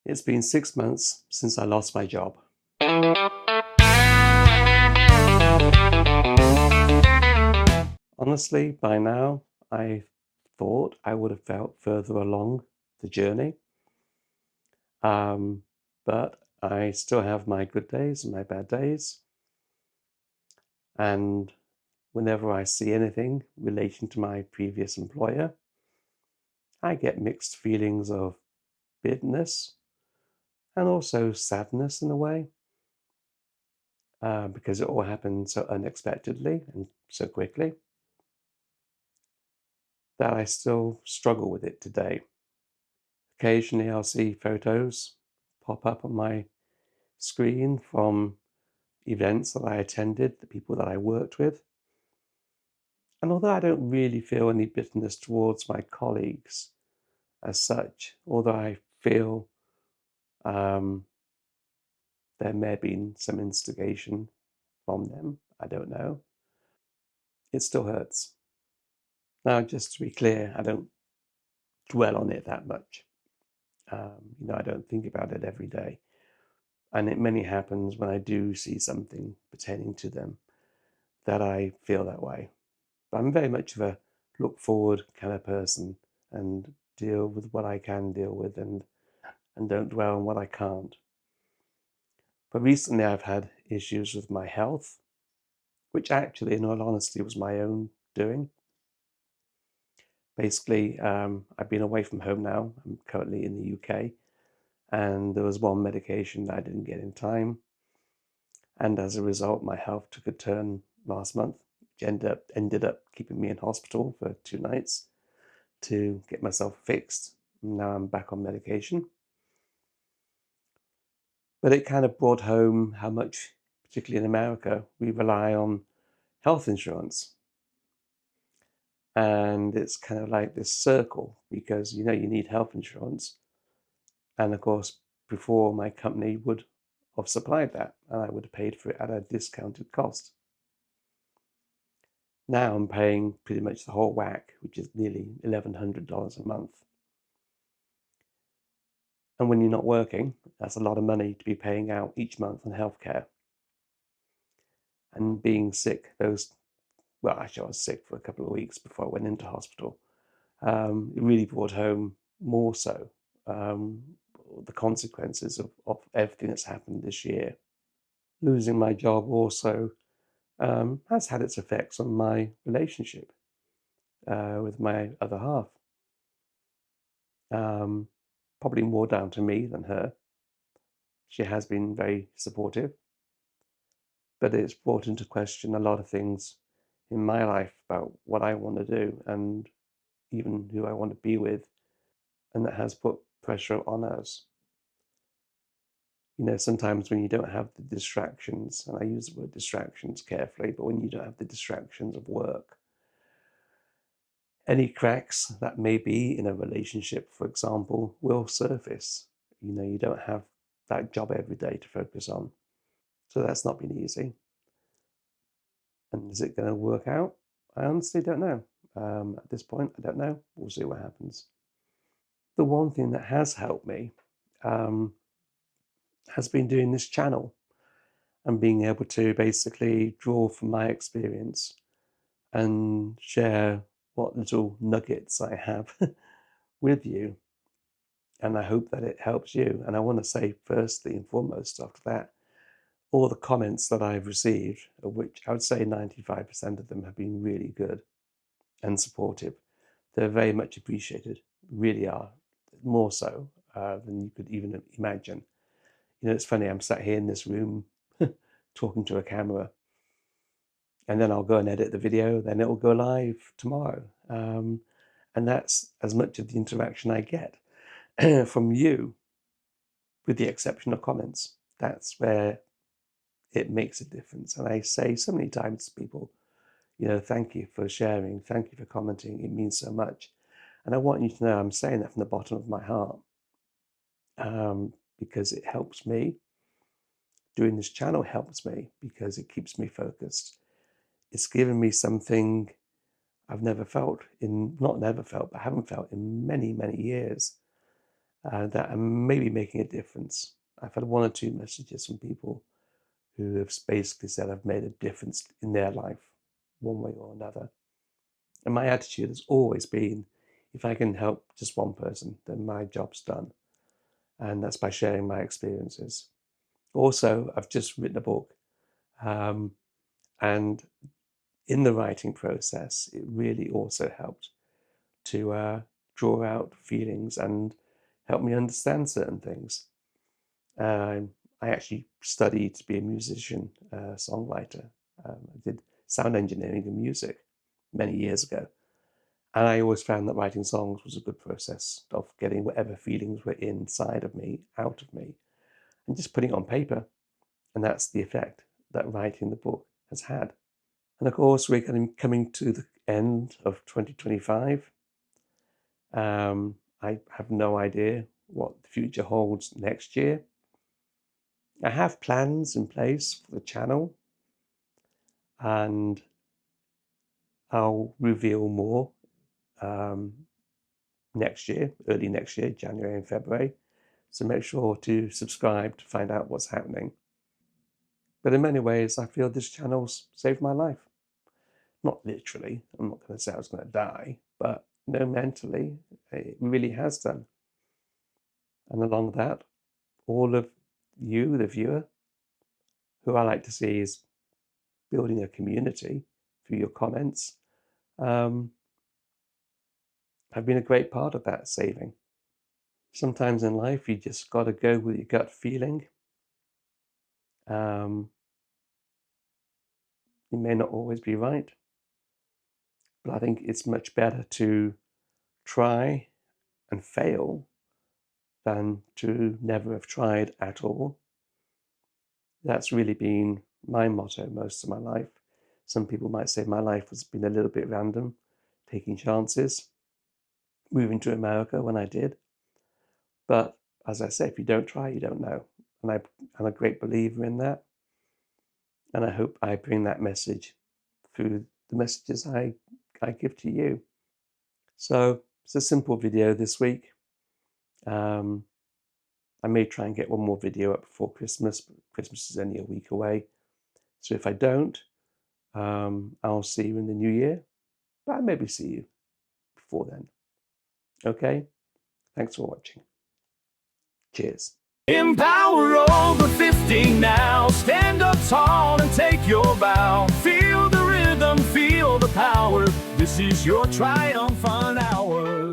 It's been 6 months since I lost my job. Honestly, by now, I thought I would have felt further along the journey. Um, but I still have my good days and my bad days. And whenever I see anything relating to my previous employer, I get mixed feelings of bitterness and also sadness in a way, because it all happened so unexpectedly and so quickly that I still struggle with it today. Occasionally, I'll see photos pop up on my screen from events that I attended, the people that I worked with. And although I don't really feel any bitterness towards my colleagues as such, although I feel um, there may have been some instigation from them, I don't know, it still hurts. Now, just to be clear, I don't dwell on it that much. I don't think about it every day. And it mainly happens when I do see something pertaining to them that I feel that way. But I'm very much of a look forward kind of person and deal with what I can deal with and don't dwell on what I can't. But recently I've had issues with my health, which actually, in all honesty, was my own doing. Basically, I've been away from home now. I'm currently in the UK, and there was one medication that I didn't get in time. And as a result, my health took a turn last month, which ended up keeping me in hospital for 2 nights to get myself fixed. Now I'm back on medication. But it kind of brought home how much, particularly in America, we rely on health insurance. And it's kind of like this circle because you need health insurance. And of course, before my company would have supplied that, and I would have paid for it at a discounted cost. Now I'm paying pretty much the whole whack, which is nearly $1,100 a month. And when you're not working, that's a lot of money to be paying out each month on healthcare. And being sick, actually, I was sick for a couple of weeks before I went into hospital. It really brought home more so um, the consequences of everything that's happened this year. Losing my job also has had its effects on my relationship with my other half. Um, Probably more down to me than her. She has been very supportive, but it's brought into question a lot of things in my life about what I want to do and even who I want to be with. And that has put pressure on us. Sometimes when you don't have the distractions, and I use the word distractions carefully, but when you don't have the distractions of work, any cracks that may be in a relationship, for example, will surface. You don't have that job every day to focus on. So that's not been easy. And is it going to work out? I honestly don't know. At this point, I don't know. We'll see what happens. The one thing that has helped me um, has been doing this channel and being able to basically draw from my experience and share what little nuggets I have with you. And I hope that it helps you. And I want to say, firstly and foremost, after that, all the comments that I've received, of which I would say 95% of them have been really good and supportive. They're very much appreciated, really are, more so than you could even imagine. It's funny, I'm sat here in this room talking to a camera, and then I'll go and edit the video, then it'll go live tomorrow. And that's as much of the interaction I get from you, with the exception of comments. That's where it makes a difference. And I say so many times to people, thank you for sharing, thank you for commenting. It means so much. And I want you to know I'm saying that from the bottom of my heart, because it helps me. Doing this channel helps me because it keeps me focused. It's given me something I've never felt in, not never felt, but haven't felt in many, many years. that I'm maybe making a difference. I've had one or two messages from people who have basically said I've made a difference in their life, one way or another. And my attitude has always been, if I can help just one person, then my job's done. And that's by sharing my experiences. Also, I've just written a book. Um, and in the writing process, it really also helped to draw out feelings and help me understand certain things. Um, I actually studied to be a musician, songwriter. I did sound engineering and music many years ago. And I always found that writing songs was a good process of getting whatever feelings were inside of me out of me and just putting it on paper. And that's the effect that writing the book has had. And of course, we're coming to the end of 2025. I have no idea what the future holds next year. I have plans in place for the channel, and I'll reveal more um, next year, early next year, January and February. So make sure to subscribe to find out what's happening. But in many ways, I feel this channel's saved my life. Not literally, I'm not going to say I was going to die, but mentally, it really has done. And along that, all of you, the viewer, who I like to see is building a community through your comments, have been a great part of that saving. Sometimes in life, you just got to go with your gut feeling. You may not always be right, but I think it's much better to try and fail than to never have tried at all. That's really been my motto most of my life. Some people might say my life has been a little bit random, taking chances, moving to America when I did. But as I say, if you don't try, you don't know. And I'm a great believer in that. And I hope I bring that message through the messages I give to you. So it's a simple video this week. I may try and get one more video up before Christmas, but Christmas is only a week away. So if I don't, I'll see you in the new year, but I'll maybe see you before then. Okay? Thanks for watching. Cheers. Empower over 50 now. Stand up tall and take your bow. Feel the rhythm, feel the power. This is your triumphant hour.